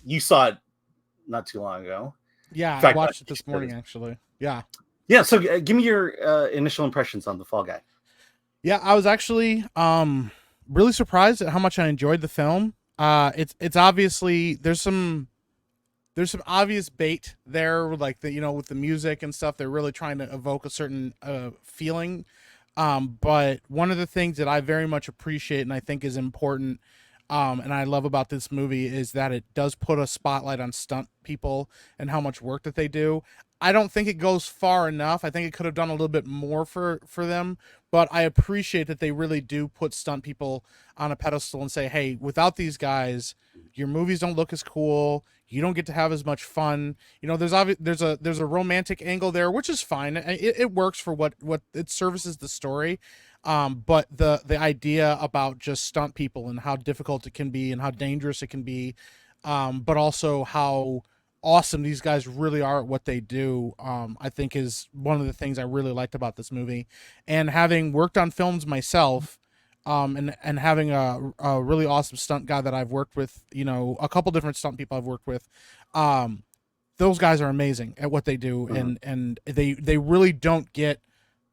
you saw it not too long ago. Yeah, In I fact, watched it this morning, actually. Yeah. Yeah, so give me your initial impressions on the Fall Guy. Yeah, I was actually really surprised at how much I enjoyed the film. It's obviously there's some obvious bait there, like the with the music and stuff. They're really trying to evoke a certain feeling. But one of the things that I very much appreciate and I think is important, and I love about this movie is that it does put a spotlight on stunt people and how much work that they do. I don't think it goes far enough. I think it could have done a little bit more for them, but I appreciate that they really do put stunt people on a pedestal and say, "Hey, without these guys, your movies don't look as cool. You don't get to have as much fun." There's a romantic angle there, which is fine. It works for what it services the story. But the idea about just stunt people and how difficult it can be and how dangerous it can be, but also how awesome these guys really are at what they do, I think is one of the things I really liked about this movie. And having worked on films myself, and having a really awesome stunt guy that I've worked with, a couple different stunt people I've worked with, those guys are amazing at what they do, and they really don't get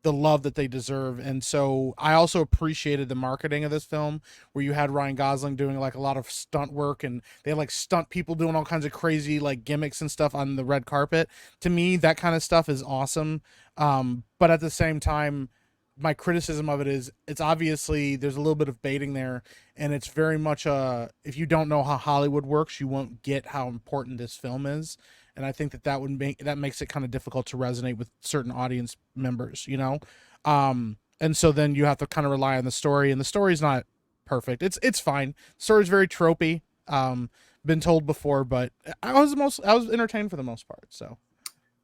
the love that they deserve. And so I also appreciated the marketing of this film, where you had Ryan Gosling doing like a lot of stunt work, and they had like stunt people doing all kinds of crazy like gimmicks and stuff on the red carpet. To me, that kind of stuff is awesome. But at the same time, my criticism of it is it's obviously there's a little bit of baiting there, and it's very much if you don't know how Hollywood works, you won't get how important this film is. And I think that makes it kind of difficult to resonate with certain audience members. And so then you have to kind of rely on the story, and the story's not perfect. It's fine. The story's very tropey. Been told before, but I was entertained for the most part. So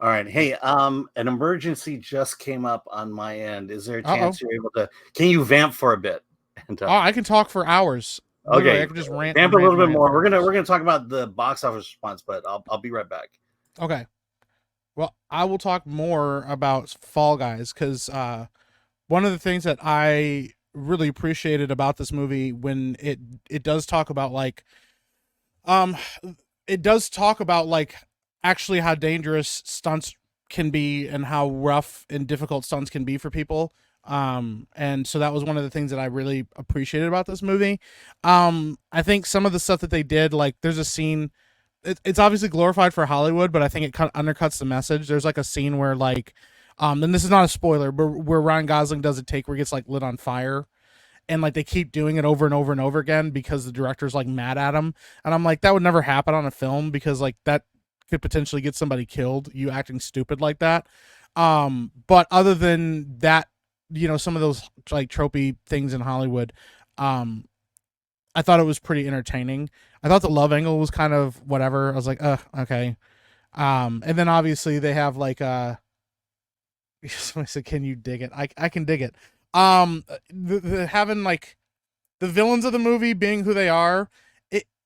All right. Hey, an emergency just came up on my end. Is there a chance you're able to? Can you vamp for a bit? And, I can talk for hours. Literally, I can just rant. Vamp a little bit more. We're gonna talk about the box office response, but I'll be right back. Okay. Well, I will talk more about Fall Guys, because one of the things that I really appreciated about this movie, when it does talk about um actually how dangerous stunts can be and how rough and difficult stunts can be for people. And so that was one of the things that I really appreciated about this movie. I think some of the stuff that they did, like there's a scene, it's obviously glorified for Hollywood, but I think it kind of undercuts the message. There's like a scene where and this is not a spoiler, but where Ryan Gosling does a take where he gets like lit on fire, and like they keep doing it over and over and over again because the director's like mad at him. And I'm like, that would never happen on a film, because like that could potentially get somebody killed, you acting stupid like that. But other than that, some of those like tropey things in Hollywood, I thought it was pretty entertaining. I thought the love angle was kind of whatever. I was like, okay. And then obviously they have like somebody said, "Can you dig it?" I can dig it. Having like the villains of the movie being who they are,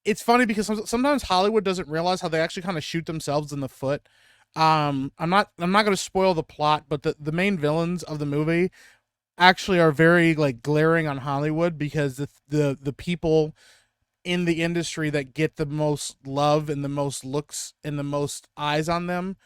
it's funny because sometimes Hollywood doesn't realize how they actually kind of shoot themselves in the foot. I'm not going to spoil the plot, but the main villains of the movie actually are very like glaring on Hollywood, because the people in the industry that get the most love and the most looks and the most eyes on them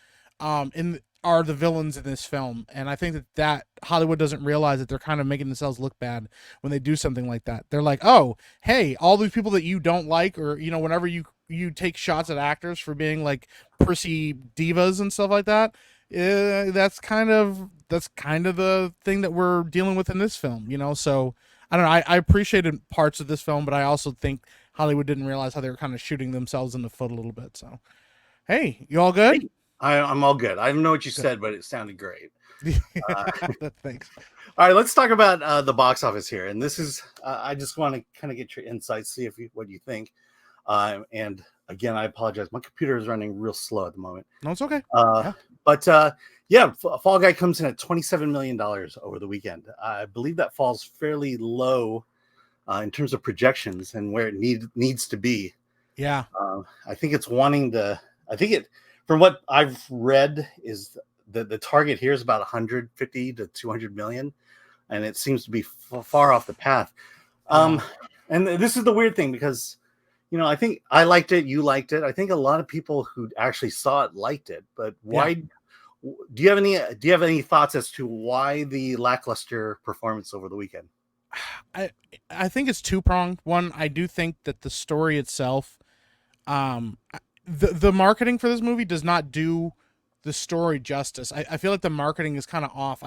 are the villains in this film. And I think that Hollywood doesn't realize that they're kind of making themselves look bad when they do something like that. They're like, oh, hey, all these people that you don't like, or whenever you take shots at actors for being like prissy divas and stuff like that, that's kind of the thing that we're dealing with in this film. So I don't know, I appreciated parts of this film, but I also think Hollywood didn't realize how they were kind of shooting themselves in the foot a little bit. So hey, you all good? I'm all good. I don't know what you said, but it sounded great. Thanks. All right, let's talk about the box office here. And this is, I just want to kind of get your insights, see what you think. And again, I apologize. My computer is running real slow at the moment. No, it's okay. But Fall Guy comes in at $27 million over the weekend. I believe that falls fairly low in terms of projections and where it needs to be. Yeah. I think it's from what I've read, is the target here is about 150 to 200 million, and it seems to be far off the path. And this is the weird thing, because I think I liked it. You liked it. I think a lot of people who actually saw it liked it. But Yeah. why? Do you have any thoughts as to why the lackluster performance over the weekend? I I think it's two pronged. One, I do think that the story itself, um, the marketing for this movie does not do the story justice. I feel like the marketing is kind of off.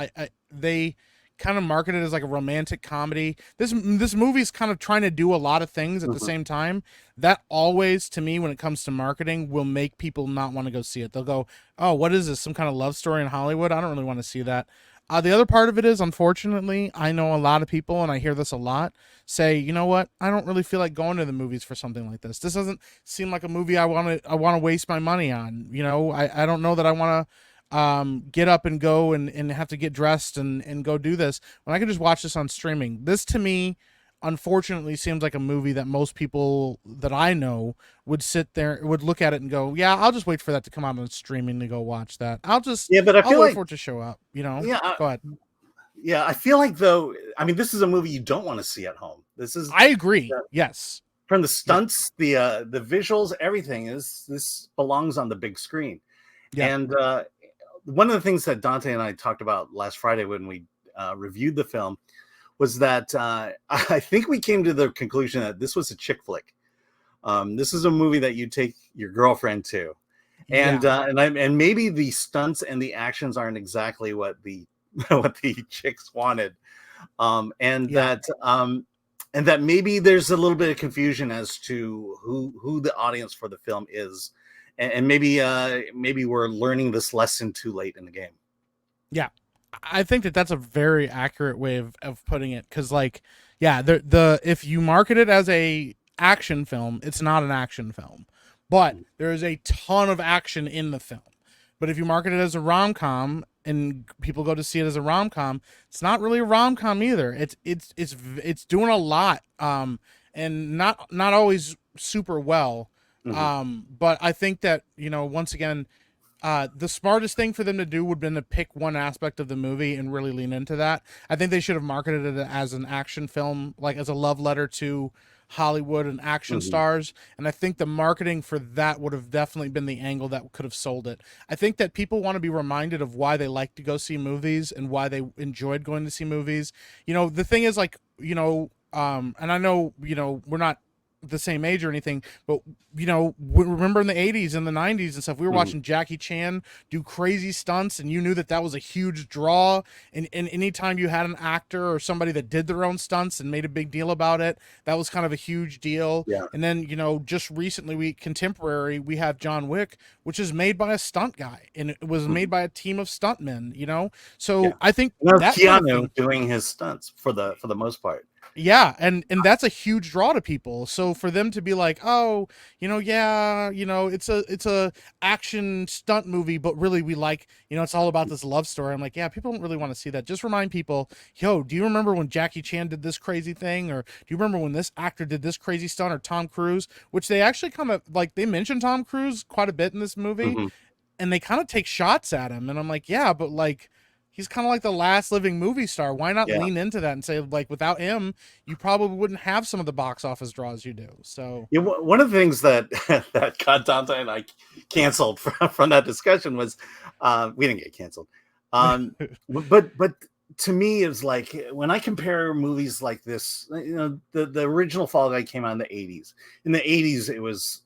They kind of market it as like a romantic comedy. This movie is kind of trying to do a lot of things at the Mhm. same time. That always, to me, when it comes to marketing, will make people not want to go see it. They'll go, "Oh, what is this? Some kind of love story in Hollywood? I don't really want to see that." The other part of it is, unfortunately, I know a lot of people, and I hear this a lot, say, "You know what? I don't really feel like going to the movies for something like this. This doesn't seem like a movie I want to waste my money on. I don't know that I want to get up and go and have to get dressed and go do this when I can just watch this on streaming." This to me, unfortunately, seems like a movie that most people that I know would sit there, would look at it and go, "Yeah, I'll just wait for that to come out on streaming to go watch that. Yeah, but I I'll feel wait like for it to show up." You know, yeah, go ahead. yeah, I feel like though. I mean, this is a movie you don't want to see at home. This is I agree. uh, Yes. from the Yeah. stunts, the visuals, everything is this belongs on the big screen. Yeah. And one of the things that Dante and I talked about last Friday when we reviewed the film was that I think we came to the conclusion that this was a chick flick. This is a movie that you take your girlfriend to, and Yeah. and maybe the stunts and the actions aren't exactly what the what the chicks wanted, um, and Yeah. that um, and that maybe there's a little bit of confusion as to who the audience for the film is, and maybe we're learning this lesson too late in the game. Yeah. I think that that's a very accurate way of putting it, because like, yeah, the if you market it as a action film, it's not an action film, but there is a ton of action in the film. But if you market it as a rom-com and people go to see it as a rom-com, it's not really a rom-com either. It's doing a lot, and not always super well. Mhm. But I think that, once again, the smartest thing for them to do would have been to pick one aspect of the movie and really lean into that. I think they should have marketed it as an action film, like as a love letter to Hollywood and action Mhm. stars. And I think the marketing for that would have definitely been the angle that could have sold it. I think that people want to be reminded of why they like to go see movies and why they enjoyed going to see movies. The thing is, like, and I know, we're not the same age or anything, but remember in the 80s and the 90s and stuff, we were Mhm. watching Jackie Chan do crazy stunts, and you knew that that was a huge draw. And anytime you had an actor or somebody that did their own stunts and made a big deal about it, that was kind of a huge deal. Yeah. And then, just recently, we have John Wick, which is made by a stunt guy, and it was Mhm. made by a team of stuntmen, Yeah. so I think that kind of Keanu thing. doing his stunts for the most part. Yeah, and that's a huge draw to people. So for them to be like, "Oh, yeah, it's a action stunt movie, but really we like, it's all about this love story." I'm like, "Yeah, people don't really want to see that." Just remind people, "Yo, do you remember when Jackie Chan did this crazy thing, or do you remember when this actor did this crazy stunt, or Tom Cruise?" Which they actually kind of like, they mention Tom Cruise quite a bit in this movie, Mhm. and they kind of take shots at him, and I'm like, "Yeah, but like, he's kind of like the last living movie star. Why not Yeah. lean into that and say, like, without him, you probably wouldn't have some of the box office draws you do." So Yeah, one of the things that that got Dante and I canceled from that discussion was we didn't get canceled. But to me, it's like when I compare movies like this, the original Fall Guy came out in the 80s. In the 80s, it was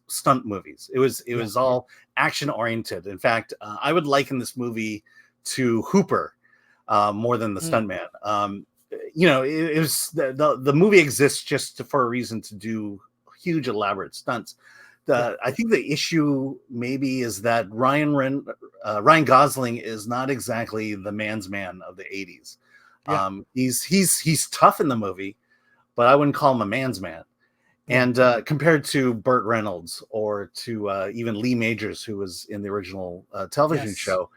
stunt movies. It yeah. was all action oriented. In fact, I would liken this movie to Hooper more than the Mm, Stuntman. It was the movie exists just for a reason to do huge elaborate stunts. yeah. I think the issue maybe is that Ryan Gosling is not exactly the man's man of the 80s. Yeah. He's tough in the movie, but I wouldn't call him a man's man. Yeah. And compared to Burt Reynolds or to even Lee Majors, who was in the original television Yes. show,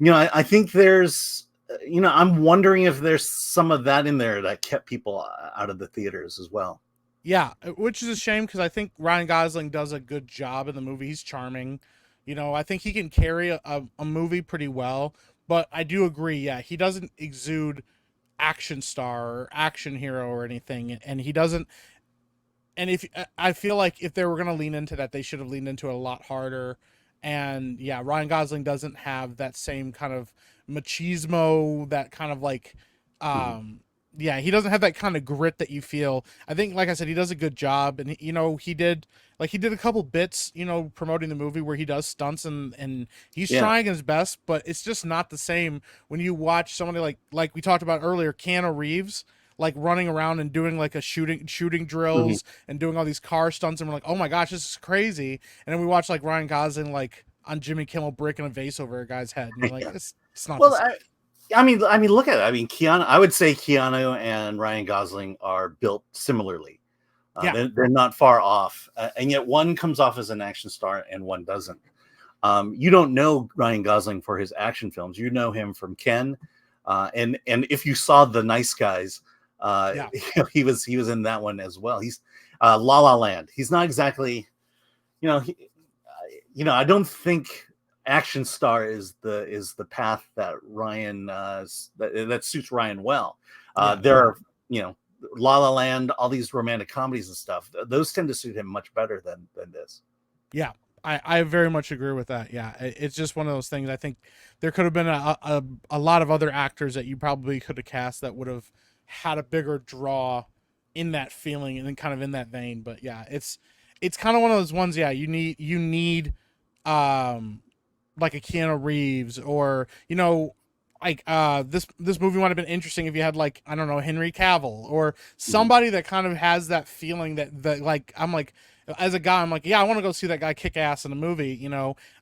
I think there's, I'm wondering if there's some of that in there that kept people out of the theaters as well. Yeah, which is a shame, because I think Ryan Gosling does a good job in the movie. He's charming. I think he can carry a movie pretty well. But I do agree, yeah, he doesn't exude action star or action hero or anything. And he doesn't. and if I feel like if they were going to lean into that, they should have leaned into it a lot harder. And yeah, Ryan Gosling doesn't have that same kind of machismo, that kind of like, Mhm. um, yeah, he doesn't have that kind of grit that you feel. I think, like I said, he does a good job, and he did a couple bits, promoting the movie where he does stunts, and he's Yeah. trying his best, but it's just not the same when you watch somebody like we talked about earlier, Keanu Reeves, like running around and doing like a shooting Mhm. drills and doing all these car stunts, and we're like, oh my gosh, this is crazy. And then we watch like Ryan Gosling like on Jimmy Kimmel breaking a vase over a guy's head, and you're like, Yeah. it's not the Well, same. I mean, look at it. I mean, Keanu. I would say Keanu and Ryan Gosling are built similarly. Yeah, They're not far off, and yet one comes off as an action star and one doesn't. You don't know Ryan Gosling for his action films. You know him from Ken, and if you saw The Nice Guys, yeah, he was in that one as well. He's La La Land. He's not exactly, you know, I don't think action star is the path that Ryan that suits Ryan well. yeah, There are, La La Land, all these romantic comedies and stuff. Those tend to suit him much better than this. yeah. I very much agree with that. Yeah, it's just one of those things. I think there could have been a lot of other actors that you probably could have cast that would have had a bigger draw in that feeling and then kind of in that vein. But yeah, it's kind of one of those ones. Yeah, you need um like a Keanu Reeves, or like this movie might have been interesting if you had, like, I don't know, Henry Cavill or Mhm. somebody that kind of has that feeling that like, I'm like, as a guy, I'm like, yeah, I want to go see that guy kick ass in a movie,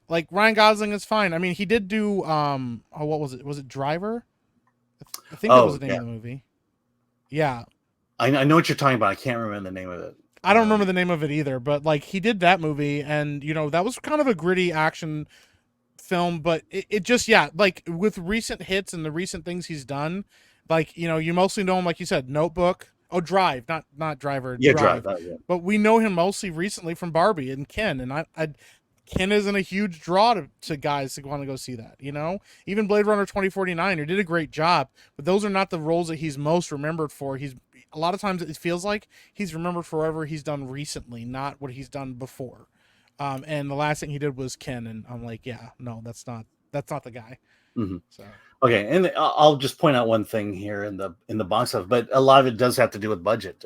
like Ryan Gosling is fine. I mean, he did do what was it? Was it Driver? I think that was Oh the name yeah, of the movie. Yeah. I know what you're talking about. I can't remember the name of it. I don't remember the name of it either, but like he did that movie, and that was kind of a gritty action film, but it just, yeah, like with recent hits and the recent things he's done, like, you mostly know him, like you said, Notebook. Oh, Drive, not Driver, Yeah, Drive. Drive. But we know him mostly recently from Barbie and Ken, and Ken isn't a huge draw to guys to want to go see that. Even Blade Runner 2049, who did a great job, but those are not the roles that he's most remembered for. He's A lot of times it feels like he's remembered for whatever he's done recently, not what he's done before. And the last thing he did was Ken, and I'm like, yeah, no, that's not the guy. hmm So Okay, and I'll just point out one thing here in the box office, but a lot of it does have to do with budget.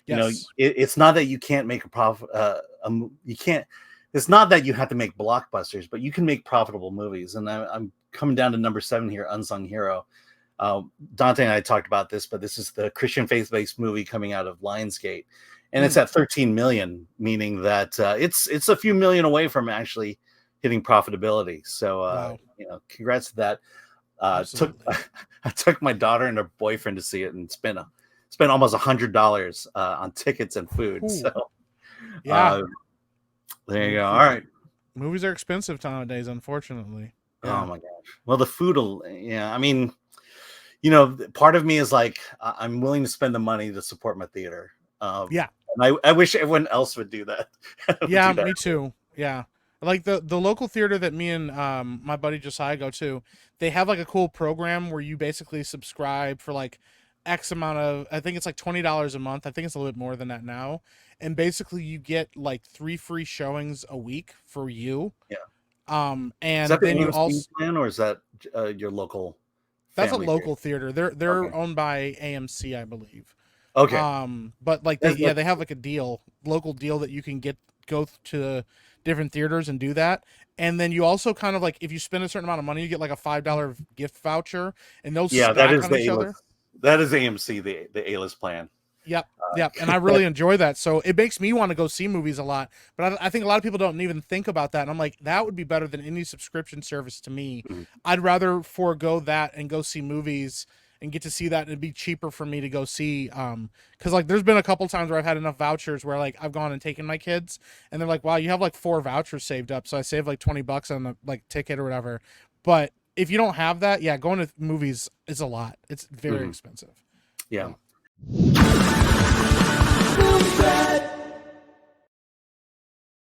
yes, It's not that you can't make a profit. You can't. It's not that you have to make blockbusters, but you can make profitable movies. And I'm coming down to number 7 here, Unsung Hero. Dante and I talked about this, but this is the Christian faith-based movie coming out of Lionsgate, and it's mm, at 13 million, meaning that it's a few million away from actually hitting profitability. So wow, congrats to that. Took absolutely, I took my daughter and her boyfriend to see it and spent almost $100 on tickets and food. Ooh, So yeah. uh, there you Mo- go. All mo- right. Movies are expensive nowadays, unfortunately. Oh Yeah, my gosh. Well, the food will. Yeah. I mean, part of me is like, I'm willing to spend the money to support my theater. yeah, And I wish everyone else would do that. would yeah. do that. Me too. Yeah, like the local theater that me and my buddy Josiah go to. They have like a cool program where you basically subscribe for like X amount of. I think it's like $20 a month. I think it's a little bit more than that now. And basically, you get like 3 free showings a week for you. Yeah. Is that And the then you AMC also plan, or is that your local that's a family theater? local theater. They're Okay. owned by AMC, I believe. Okay. But like That's, they have like a local deal that you can go to different theaters and do that. And then you also kind of like, if you spend a certain amount of money, you get like a $5 gift voucher, and those yeah, that stack is on the each other. A-list. That is AMC, the A-list plan. Yep. Yep. And I really enjoy that. So it makes me want to go see movies a lot. But I think a lot of people don't even think about that. And I'm like, that would be better than any subscription service to me. Mhm. I'd rather forego that and go see movies and get to see that, and it'd be cheaper for me to go see. Because like there's been a couple times where I've had enough vouchers where like I've gone and taken my kids, and they're like, wow, you have like 4 vouchers saved up. So I saved like $20 on the like ticket or whatever. But if you don't have that, yeah, going to movies is a lot. It's very Mhm. expensive. Yeah. Yeah.